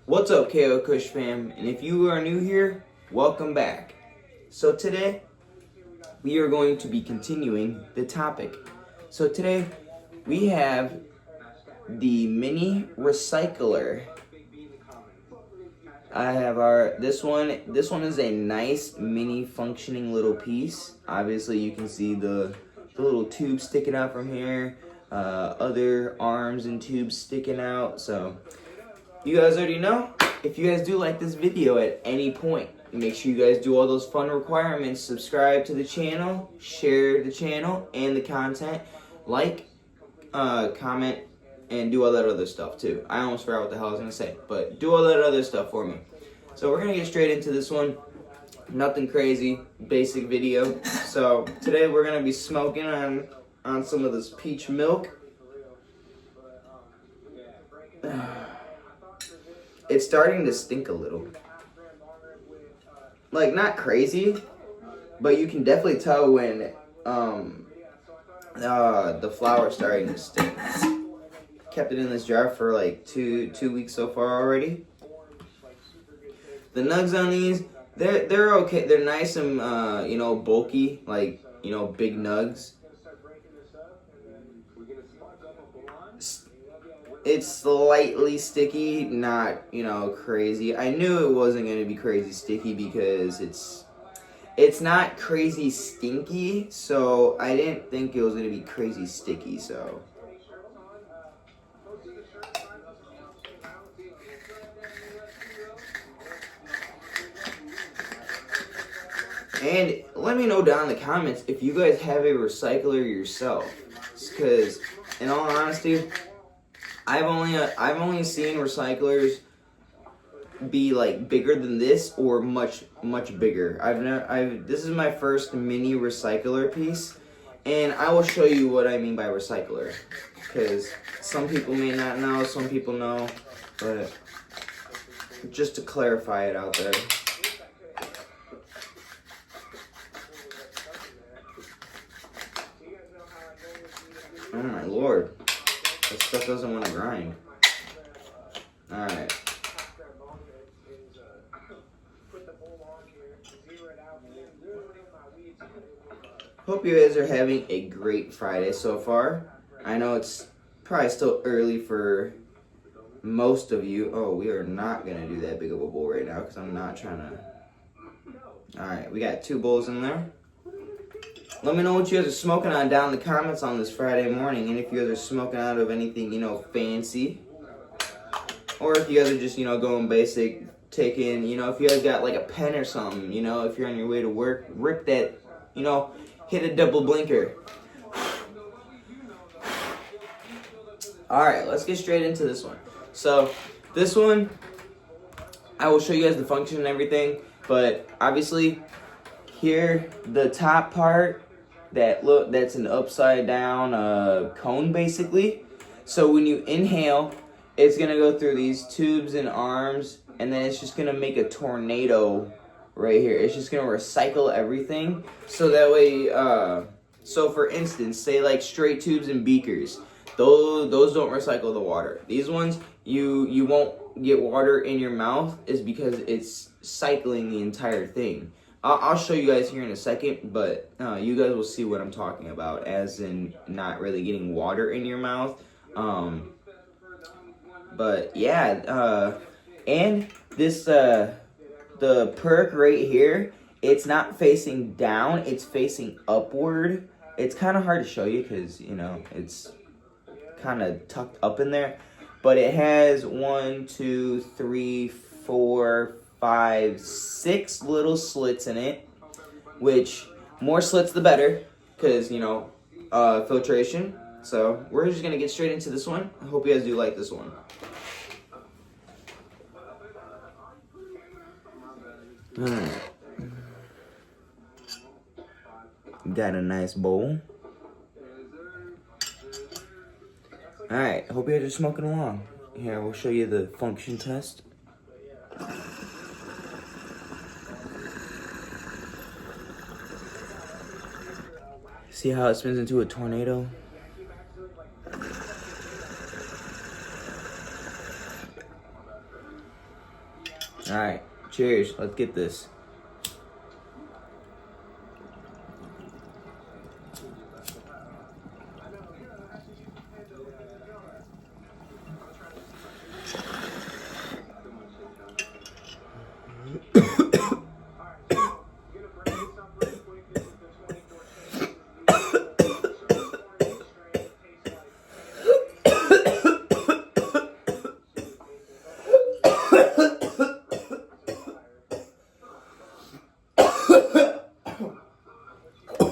What's up, KO Kush fam? And if you are new here, welcome back. So today, we are going to be continuing the topic. So today, we have the mini recycler. I have this one is a nice mini functioning little piece. Obviously you can see the little tube sticking out from here, other arms and tubes sticking out. So you guys already know, if you guys do like this video at any point, make sure you guys do all those fun requirements. Subscribe to the channel, share the channel and the content, like, comment, and do all that other stuff too. I almost forgot what the hell I was gonna say, but do all that other stuff for me. So we're gonna get straight into this one. Nothing crazy, basic video. So today we're gonna be smoking on some of this peach milk. It's starting to stink a little. Like, not crazy, but you can definitely tell when the flour's starting to stink. Kept it in this jar for like two weeks so far already. The nugs on these, they're okay. They're nice and bulky, like, big nugs. It's slightly sticky, not crazy. I knew it wasn't gonna be crazy sticky because it's not crazy stinky, so I didn't think it was gonna be crazy sticky. So. And let me know down in the comments if you guys have a recycler yourself, because in all honesty, I've only seen recyclers be like bigger than this or much bigger. This is my first mini recycler piece, and I will show you what I mean by recycler, because some people may not know, some people know, but just to clarify it out there. Oh my lord, this stuff doesn't want to grind. Alright. Hope you guys are having a great Friday so far. I know it's probably still early for most of you. Oh, we are not going to do that big of a bowl right now because I'm not trying to. Alright, we got 2 bowls in there. Let me know what you guys are smoking on down in the comments on this Friday morning, and if you guys are smoking out of anything, fancy, or if you guys are just, going basic, taking, if you guys got like a pen or something, if you're on your way to work, rip that, hit a double blinker. Alright, let's get straight into this one. So, this one, I will show you guys the function and everything, but obviously, here, the top part, that's an upside down cone basically. So when you inhale, it's gonna go through these tubes and arms, and then it's just gonna make a tornado right here. It's just gonna recycle everything. So that way, so for instance, say like straight tubes and beakers, those don't recycle the water. These ones, you won't get water in your mouth, is because it's cycling the entire thing. I'll show you guys here in a second, but you guys will see what I'm talking about, as in not really getting water in your mouth. But yeah, and this, the perk right here, it's not facing down, it's facing upward. It's kind of hard to show you because, it's kind of tucked up in there. But it has 1, 2, 3, 4, 5, 6 little slits in it, which more slits the better, because filtration. So we're just gonna get straight into this one. I hope you guys do like this one. Alright, got a nice bowl. Alright, hope you guys are smoking along. Here, we'll show you the function test. See how it spins into a tornado? All right, cheers. Let's get this.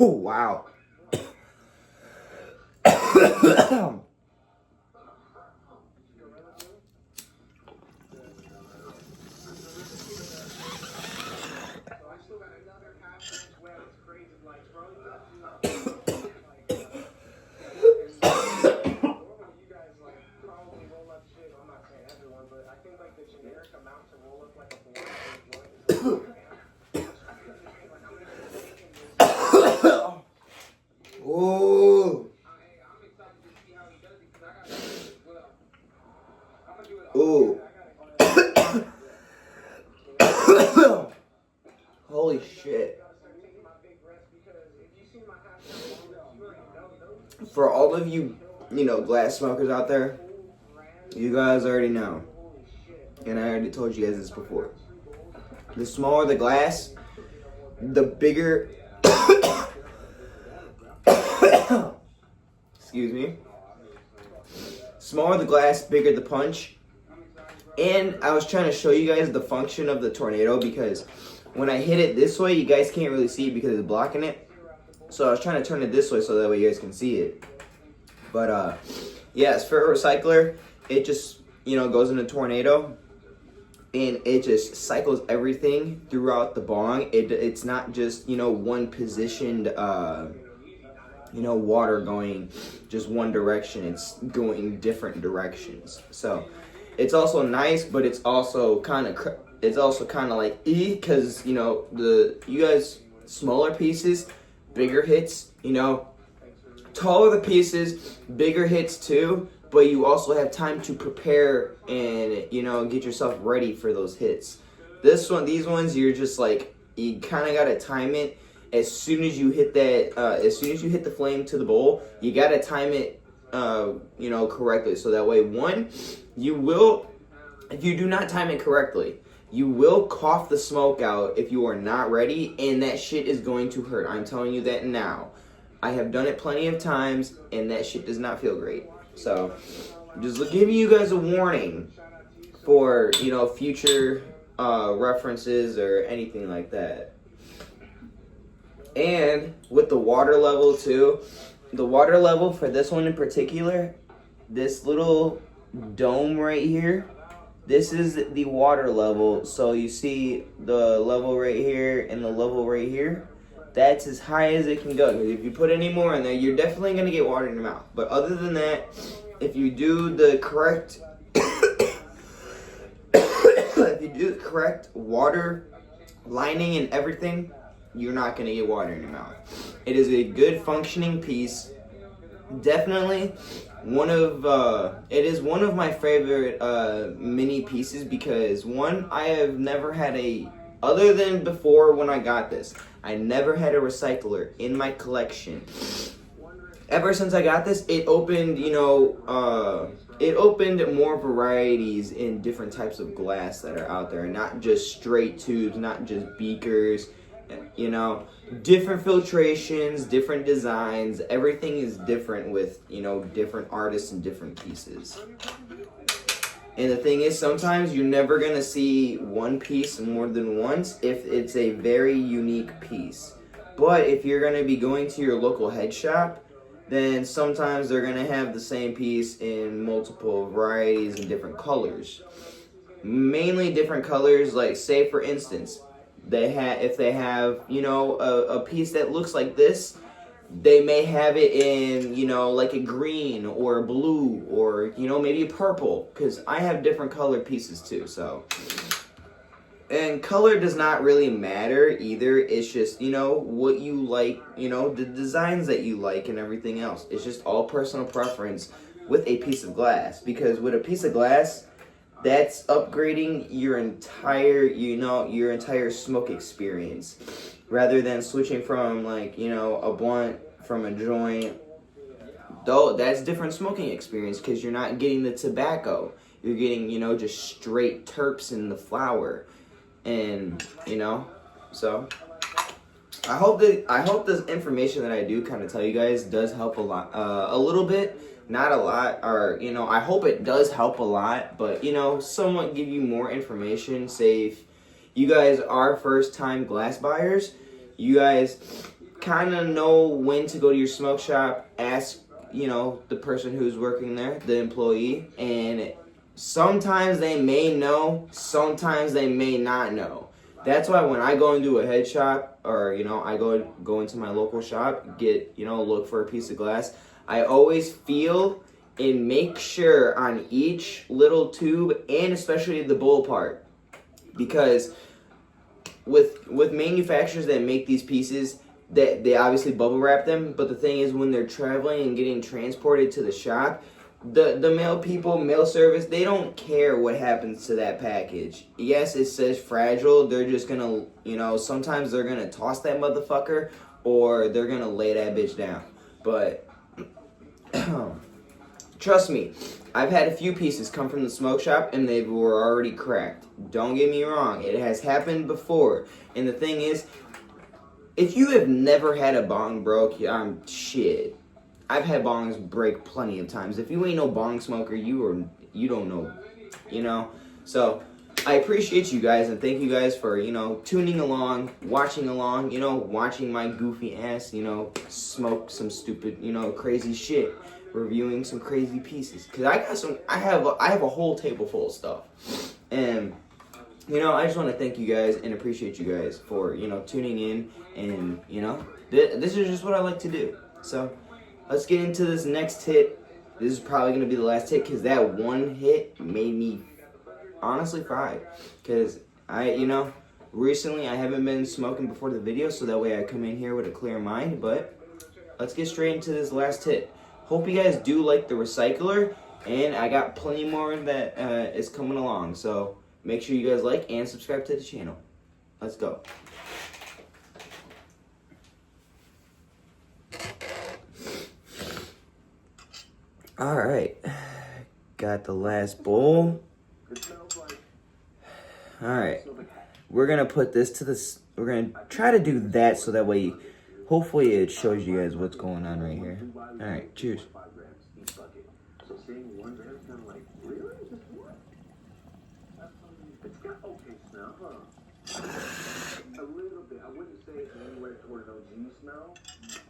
Oh, wow. Ooh. Ooh. Holy shit. For all of you, glass smokers out there, you guys already know. And I already told you guys this before. The smaller the glass, the bigger excuse me. Smaller the glass, bigger the punch. And I was trying to show you guys the function of the tornado because when I hit it this way, you guys can't really see it because it's blocking it. So I was trying to turn it this way so that way you guys can see it. But yeah, as for a recycler, it just, goes in a tornado and it just cycles everything throughout the bong. It's not just, one positioned water going just one direction. It's going different directions. So it's also nice, but it's also kind of like because you guys smaller pieces, bigger hits. Taller the pieces, bigger hits too. But you also have time to prepare and get yourself ready for those hits. These ones, you're just like you kind of gotta time it. As soon as you hit that, as soon as you hit the flame to the bowl, you gotta time it, correctly. So that way, you will, if you do not time it correctly, you will cough the smoke out if you are not ready, and that shit is going to hurt. I'm telling you that now. I have done it plenty of times, and that shit does not feel great. So, just giving you guys a warning for, future references or anything like that. And with the water level too, the water level for this one in particular, this little dome right here, this is the water level. So you see the level right here and the level right here. That's as high as it can go. If you put any more in there, you're definitely going to get water in your mouth. But other than that, if you do the correct water lining and everything, you're not going to get water in your mouth. It is a good functioning piece. Definitely it is one of my favorite mini pieces because I have never had other than before when I got this, I never had a recycler in my collection. Ever since I got this, it opened, it opened more varieties in different types of glass that are out there, not just straight tubes, not just beakers, different filtrations, different designs. Everything is different with, different artists and different pieces. And the thing is, sometimes you're never going to see one piece more than once if it's a very unique piece. But if you're going to be going to your local head shop, then sometimes they're going to have the same piece in multiple varieties and different colors. Mainly different colors, like say for instance, if they have, a piece that looks like this, they may have it in, like a green or a blue or, maybe a purple, because I have different colored pieces too, so. And color does not really matter either. It's just, what you like, the designs that you like and everything else. It's just all personal preference with a piece of glass. Because with a piece of glass, that's upgrading your entire, your entire smoke experience, rather than switching from like, a blunt from a joint. Though that's different smoking experience because you're not getting the tobacco. You're getting, just straight terps in the flower. And, so I hope this information that I do kind of tell you guys does help a lot, a little bit, not a lot, or I hope it does help a lot, but somewhat give you more information. Say if you guys are first time glass buyers, you guys kind of know when to go to your smoke shop, ask the person who's working there, the employee, and sometimes they may know, sometimes they may not know. That's why when I go into a head shop, or I go into my local shop, get look for a piece of glass, I always feel and make sure on each little tube, and especially the bowl part, because with manufacturers that make these pieces, that they obviously bubble wrap them, but the thing is, when they're traveling and getting transported to the shop, the mail service, they don't care what happens to that package. Yes, it says fragile. They're just gonna, sometimes they're gonna toss that motherfucker, or they're gonna lay that bitch down. But trust me, I've had a few pieces come from the smoke shop and they were already cracked. Don't get me wrong, it has happened before. And the thing is, if you have never had a bong broke, shit. I've had bongs break plenty of times. If you ain't no bong smoker, you don't know, So I appreciate you guys, and thank you guys for, tuning along, watching watching my goofy ass, smoke some stupid, crazy shit, reviewing some crazy pieces. Cause I have a whole table full of stuff, and I just want to thank you guys and appreciate you guys for tuning in, and this is just what I like to do. So let's get into this next hit. This is probably going to be the last hit because that one hit made me honestly fried. Because recently I haven't been smoking before the video, so that way I come in here with a clear mind. But let's get straight into this last hit. Hope you guys do like the recycler, and I got plenty more that is coming along. So make sure you guys like and subscribe to the channel. Let's go. Alright, got the last bowl. Alright, we're gonna put this to this, we're gonna try to do that so that way, hopefully it shows you guys what's going on right here. Alright, cheers. A little bit. I wouldn't say it's anywhere toward an OG smell,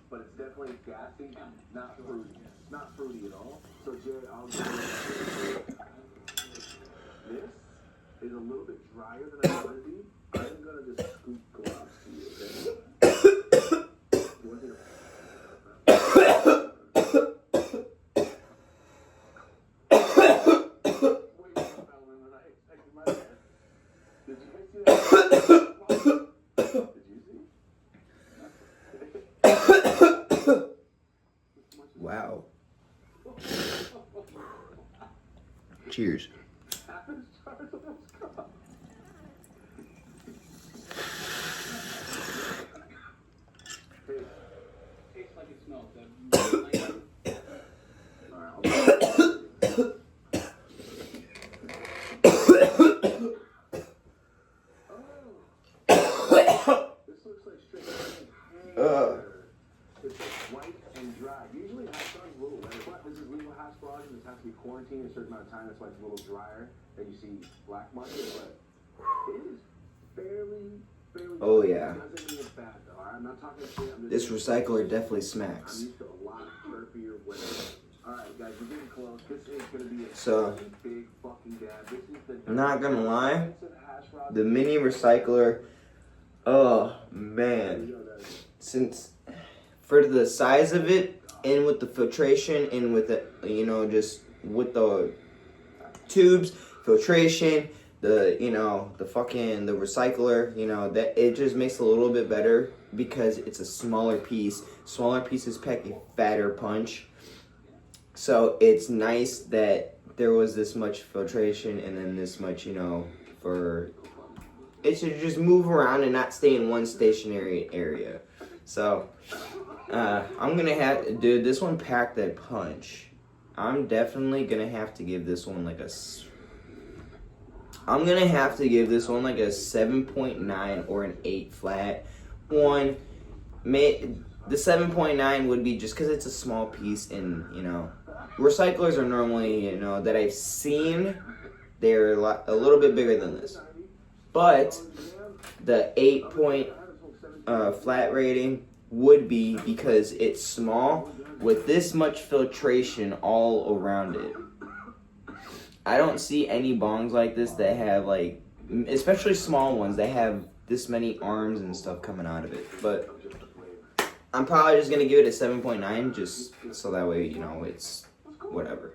but it's definitely gassy, not fruity. Not fruity at all. So, Jared, I'll give you this is a little bit drier than I want it to be. I'm going to just scoop gloves to you, okay? Wow. Cheers. Tastes like it smells. This looks like straight. It's white and dry. Usually hash browns are a little wetter, but this is legal hash browns, and this has to be quarantined a certain amount of time. That's why it's a little drier than you see black market, but it is fairly. Oh yeah. It doesn't mean it's bad though. I'm not talking shit. I'm This just recycler definitely I'm smacks. used to a lot chirpier weather. Alright guys, we're getting close. This is gonna be a So, big fucking dab. This is the I'm not gonna lie, the mini recycler, oh man, since for the size of it, and with the filtration, and with the, just with the tubes, filtration, the the recycler, that it just makes it a little bit better because it's a smaller piece. Smaller pieces pack a fatter punch. So it's nice that there was this much filtration and then this much, for it should just move around and not stay in one stationary area. So I'm gonna have, dude, this one packed a punch. I'm definitely gonna have to give this one like a 7.9 or an 8 flat. The 7.9 would be just because it's a small piece, and recyclers are normally, that I've seen, they're a little bit bigger than this. But the 8 point flat rating would be because it's small with this much filtration all around it. I don't see any bongs like this that have, like, especially small ones, that have this many arms and stuff coming out of it. But I'm probably just going to give it a 7.9 just so that way, it's whatever.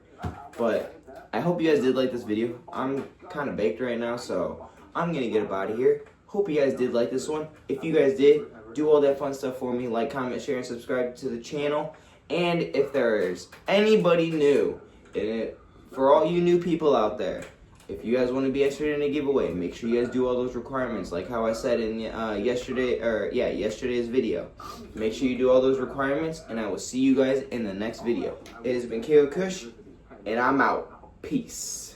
But I hope you guys did like this video. I'm kind of baked right now, so I'm going to get up out of here. Hope you guys did like this one. If you guys did, do all that fun stuff for me. Like, comment, share, and subscribe to the channel. And if there's anybody new, for all you new people out there, if you guys want to be entered in a giveaway, make sure you guys do all those requirements, like how I said in yesterday's video. Make sure you do all those requirements, and I will see you guys in the next video. It has been KO Kush, and I'm out. Peace.